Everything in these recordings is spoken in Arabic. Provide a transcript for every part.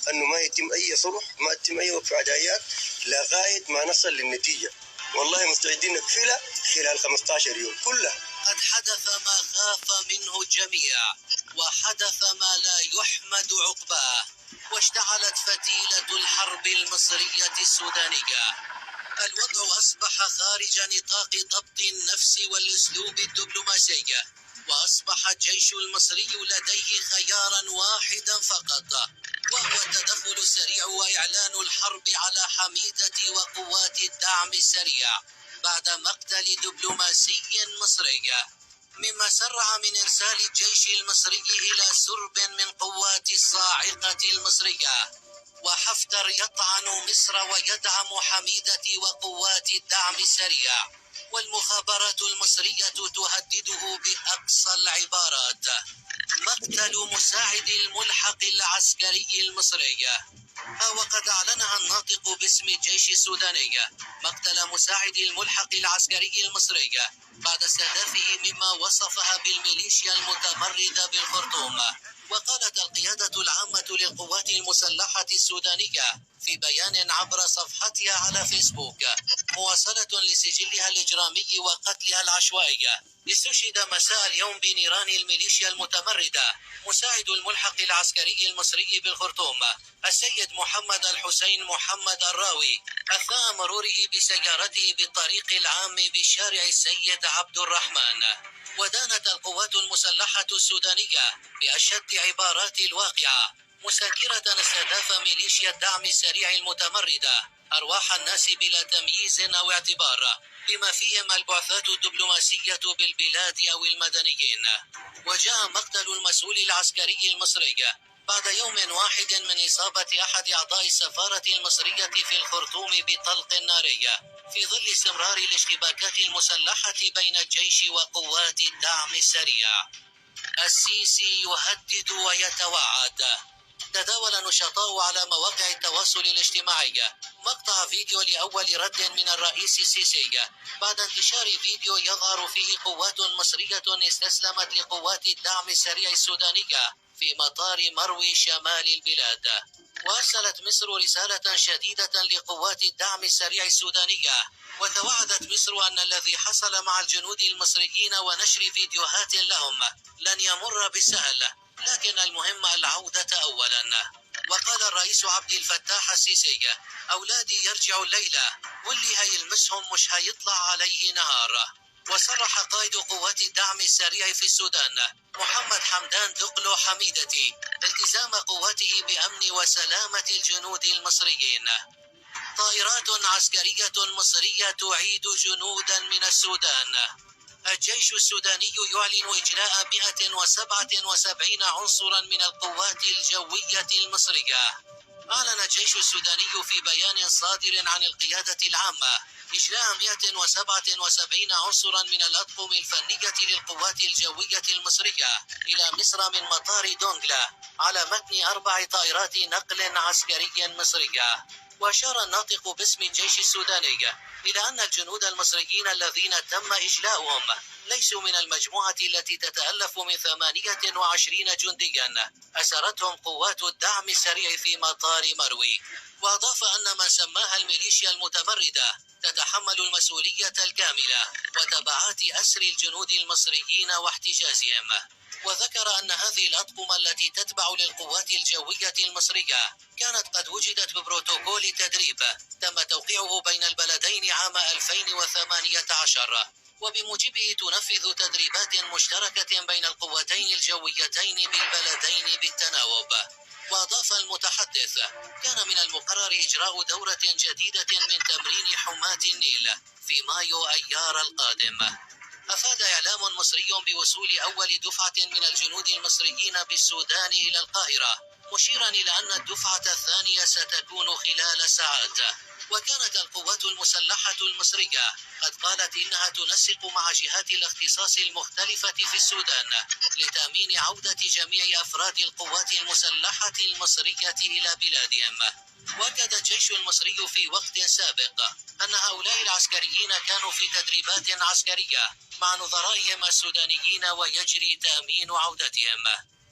أنه ما يتم أي صلح، ما يتم أي وقف عدايات لغاية ما نصل للنتيجة. والله مستعدين نكفلها خلال 15 يوم كلها. قد حدث ما خاف منه الجميع، وحدث ما لا يحمد عقباه، واشتعلت فتيلة الحرب المصرية السودانية. الوضع أصبح خارج نطاق ضبط النفس والأسلوب الدبلوماسي، وأصبح الجيش المصري لديه خيارا واحدا فقط، وهو التدخل السريع وإعلان الحرب على حميدة وقوات الدعم السريع بعد مقتل دبلوماسي مصري، مما سرع من إرسال الجيش المصري إلى سرب من قوات الصاعقة المصرية. وحفتر يطعن مصر ويدعم حميدة وقوات الدعم السريع، والمخابرات المصرية تهدده بأقصى العبارات. مقتل مساعد الملحق العسكري المصري. وقد أعلنها الناطق باسم الجيش السوداني مقتل مساعد الملحق العسكري المصري بعد استهدافه مما وصفها بالميليشيا المتمردة بالخرطوم. وقالت القيادة العامة للقوات المسلحة السودانية في بيان عبر صفحتها على فيسبوك مواصلة لسجلها الإجرامي وقتلها العشوائي، استشهد مساء اليوم بنيران الميليشيا المتمردة مساعد الملحق العسكري المصري بالخرطوم السيد محمد الحسين محمد الراوي أثناء مروره بسيارته بالطريق العام بشارع السيد عبد الرحمن. ودانت القوات المسلحة السودانية بأشد عبارات الواقعة مسكرة استهداف ميليشيا الدعم السريع المتمردة أرواح الناس بلا تمييز أو اعتبار، بما فيهم البعثات الدبلوماسية بالبلاد أو المدنيين. وجاء مقتل المسؤول العسكري المصري بعد يوم واحد من إصابة أحد أعضاء السفارة المصرية في الخرطوم بطلق ناري في ظل استمرار الاشتباكات المسلحة بين الجيش وقوات الدعم السريع. السيسي يهدد ويتوعد. تداول نشطاء على مواقع التواصل الاجتماعي مقطع فيديو لأول رد من الرئيس السيسي بعد انتشار فيديو يظهر فيه قوات مصرية استسلمت لقوات الدعم السريع السودانية في مطار مروي شمال البلاد. وأرسلت مصر رسالة شديدة لقوات الدعم السريع السودانية، وتوعدت مصر أن الذي حصل مع الجنود المصريين ونشر فيديوهات لهم لن يمر بالسهل، لكن المهم العودة أولا. وقال الرئيس عبد الفتاح السيسي أولادي يرجعوا الليلة واللي هيلمسهم مش هيطلع عليه نهار. وصرح قائد قوات الدعم السريع في السودان محمد حمدان دقلو حميدتي التزام قواته بأمن وسلامة الجنود المصريين. طائرات عسكرية مصرية تعيد جنودا من السودان. الجيش السوداني يعلن إجلاء 177 عنصرا من القوات الجوية المصرية. أعلن الجيش السوداني في بيان صادر عن القيادة العامة إجلاء 177 عنصرا من الأطقم الفنية للقوات الجوية المصرية إلى مصر من مطار دونغلا على متن 4 طائرات نقل عسكري مصرية. وأشار الناطق باسم الجيش السوداني إلى أن الجنود المصريين الذين تم إجلاؤهم ليسوا من المجموعة التي تتألف من 28 جنديا أسرتهم قوات الدعم السريع في مطار مروي. وأضاف أن من سماها الميليشيا المتمردة تتحمل المسؤولية الكاملة وتبعات أسر الجنود المصريين واحتجازهم. وذكر أن هذه الأطقم التي تتبع للقوات الجوية المصرية كانت قد وجدت ببروتوكول تدريب تم توقيعه بين البلدين عام 2018، وبموجبه تنفذ تدريبات مشتركة بين القوتين الجويتين بالبلدين بالتناوب. وأضاف المتحدث كان من المقرر إجراء دورة جديدة من تمرين حماة النيل في مايو أيار القادم. أفاد إعلام مصري بوصول أول دفعة من الجنود المصريين بالسودان إلى القاهرة، مشيرا إلى أن الدفعة الثانية ستكون خلال ساعات. وكانت القوات المسلحة المصرية قد قالت إنها تنسق مع جهات الاختصاص المختلفة في السودان لتأمين عودة جميع أفراد القوات المسلحة المصرية إلى بلادهم. وأكد الجيش المصري في وقت سابق أن هؤلاء العسكريين كانوا في تدريبات عسكرية مع نظرائهم السودانيين ويجري تأمين عودتهم.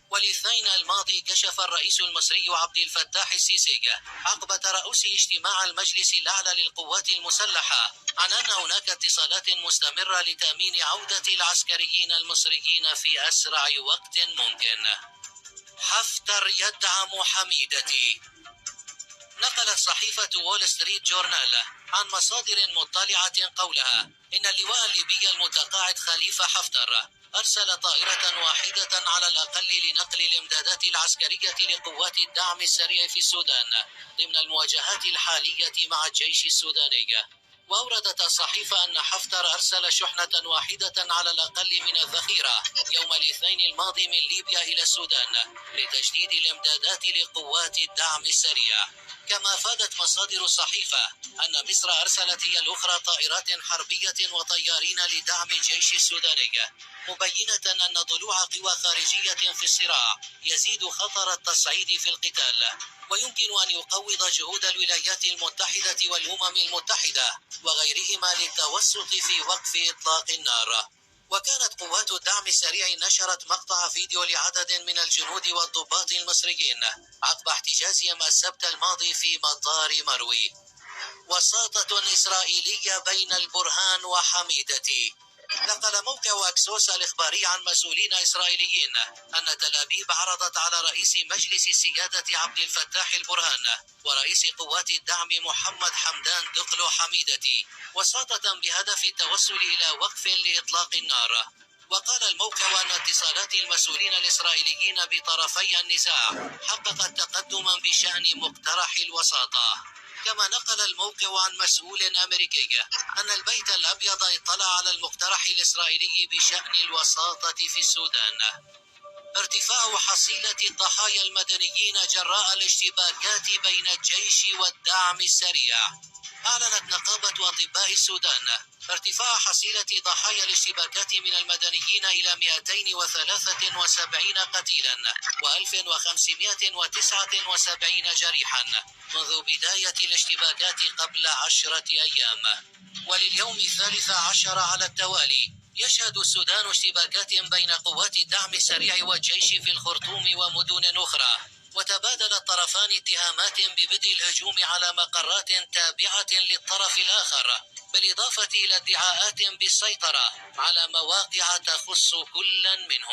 والاثنين الماضي كشف الرئيس المصري عبد الفتاح السيسي عقب ترأسه اجتماع المجلس الأعلى للقوات المسلحة عن أن هناك اتصالات مستمرة لتأمين عودة العسكريين المصريين في أسرع وقت ممكن. حفتر يدعم حميدتي. نقلت صحيفة وول ستريت جورنال عن مصادر مطلعة قولها إن اللواء الليبي المتقاعد خليفة حفتر أرسل طائرة واحدة على الأقل لنقل الإمدادات العسكرية لقوات الدعم السريع في السودان ضمن المواجهات الحالية مع الجيش السوداني. وأوردت الصحيفة أن حفتر أرسل شحنة واحدة على الأقل من الذخيرة يوم الاثنين الماضي من ليبيا إلى السودان لتجديد الإمدادات لقوات الدعم السريع. كما أفادت مصادر الصحيفة أن مصر أرسلت هي الأخرى طائرات حربية وطيارين لدعم الجيش السوداني، مبينة أن ضلوع قوى خارجية في الصراع يزيد خطر التصعيد في القتال، ويمكن أن يقوض جهود الولايات المتحدة والأمم المتحدة وغيرهما للتوسط في وقف إطلاق النار. وكانت قوات الدعم السريع نشرت مقطع فيديو لعدد من الجنود والضباط المصريين عقب احتجازهم السبت الماضي في مطار مروي. وساطة إسرائيلية بين البرهان وحميدتي. نقل موقع أكسوس الإخباري عن مسؤولين إسرائيليين أن تل أبيب عرضت على رئيس مجلس السيادة عبد الفتاح البرهان ورئيس قوات الدعم محمد حمدان دقلو حميدتي وساطة بهدف التوصل إلى وقف لإطلاق النار. وقال الموقع أن اتصالات المسؤولين الإسرائيليين بطرفي النزاع حققت تقدما بشأن مقترح الوساطة. كما نقل الموقع عن مسؤول أمريكي أن البيت الأبيض اطلع على المقترح الإسرائيلي بشأن الوساطة في السودان. ارتفاع حصيلة الضحايا المدنيين جراء الاشتباكات بين الجيش والدعم السريع. أعلنت نقابة أطباء السودان ارتفاع حصيلة ضحايا الاشتباكات من المدنيين إلى 273 قتيلا و1579 جريحا منذ بداية الاشتباكات قبل 10 أيام. ولليوم 13 على التوالي يشهد السودان اشتباكات بين قوات الدعم السريع والجيش في الخرطوم ومدن أخرى، وتبادل الطرفان اتهامات ببدء الهجوم على مقرات تابعة للطرف الآخر، بالإضافة إلى ادعاءات بالسيطرة على مواقع تخص كل منهم.